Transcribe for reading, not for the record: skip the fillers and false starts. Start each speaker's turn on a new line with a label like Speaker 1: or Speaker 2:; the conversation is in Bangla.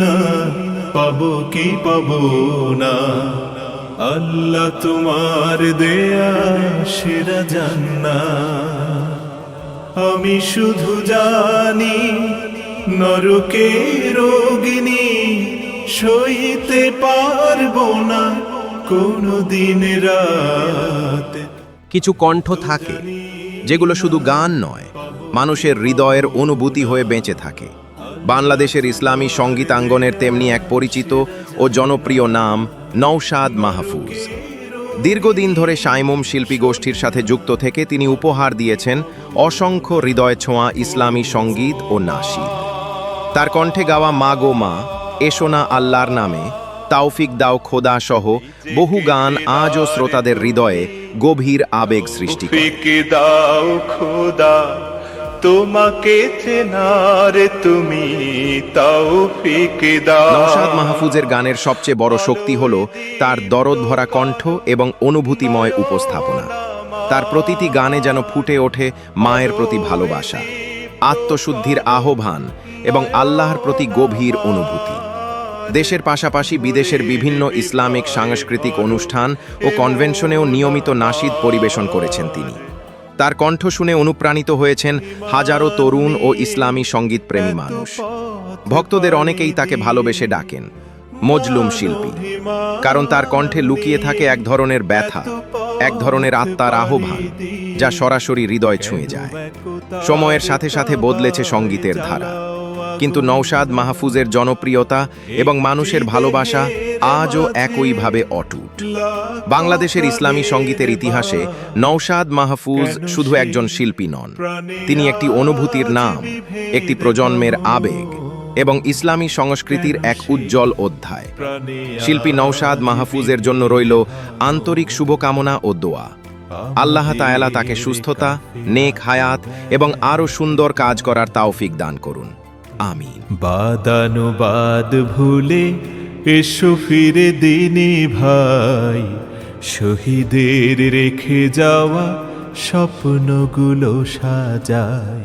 Speaker 1: না পাবো কি পাবো না, আল্লাহ তোমার দেয়া সেরা জান্নাত। আমি শুধু জানি নরকের অগ্নি সইতে পারবো না কোনো দিন রাত।
Speaker 2: কিছু কণ্ঠ থাকে যেগুলো শুধু গান নয়, মানুষের হৃদয়ের অনুভূতি হয়ে বেঁচে থাকে। বাংলাদেশের ইসলামী সঙ্গীতাঙ্গনের তেমনি এক পরিচিত ও জনপ্রিয় নাম নওশাদ মাহফুজ। দীর্ঘদিন ধরে সাইমুম শিল্পী গোষ্ঠীর সাথে যুক্ত থেকে তিনি উপহার দিয়েছেন অসংখ্য হৃদয় ছোঁয়া ইসলামী সঙ্গীত ও নাশিদ। তার কণ্ঠে গাওয়া মা গো মা, এসো না আল্লাহর নামে, তাওফিক দাও খোদা সহ বহু গান আজও শ্রোতাদের হৃদয়ে গভীর আবেগ সৃষ্টি করে।
Speaker 1: তাওফিক দাও খোদা তোমাকে চেনার তুমি, তাওফিক দাও।
Speaker 2: নওশাদ মাহফুজের গানের সবচেয়ে বড় শক্তি হল তার দরদ ভরা কণ্ঠ এবং অনুভূতিময় উপস্থাপনা। তার প্রতিটি গানে যেন ফুটে ওঠে মায়ের প্রতি ভালোবাসা, আত্মশুদ্ধির আহ্বান এবং আল্লাহর প্রতি গভীর অনুভূতি। দেশের পাশাপাশি বিদেশের বিভিন্ন ইসলামিক সাংস্কৃতিক অনুষ্ঠান ও কনভেনশনেও নিয়মিত নাশিদ পরিবেশন করেছেন তিনি। তার কণ্ঠ শুনে অনুপ্রাণিত হয়েছেন হাজারো তরুণ ও ইসলামী সঙ্গীতপ্রেমী মানুষ। ভক্তদের অনেকেই তাকে ভালোবেসে ডাকেন মজলুম শিল্পী, কারণ তার কণ্ঠে লুকিয়ে থাকে এক ধরনের ব্যথা, এক ধরনের আত্মার আহ্বান যা সরাসরি হৃদয় ছুঁয়ে যায়। সময়ের সাথে সাথে বদলেছে সঙ্গীতের ধারা, কিন্তু নওশাদ মাহফুজের জনপ্রিয়তা এবং মানুষের ভালোবাসা আজও একইভাবে অটুট। বাংলাদেশের ইসলামী সঙ্গীতের ইতিহাসে নওশাদ মাহফুজ শুধু একজন শিল্পী নন, তিনি একটি অনুভূতির নাম, একটি প্রজন্মের আবেগ এবং ইসলামী সংস্কৃতির এক উজ্জ্বল অধ্যায়। শিল্পী নওশাদ মাহফুজের জন্য রইল আন্তরিক শুভকামনা ও দোয়া। আল্লাহ তাআলা তাকে সুস্থতা, নেক হায়াত এবং আরও সুন্দর কাজ করার তাওফিক দান করুন। আমিন।
Speaker 1: বাদানুবাদ ভুলে এসো ফিরে দিনে ভাই, শহীদের রেখে যাওয়া স্বপ্নগুলো সাজায়।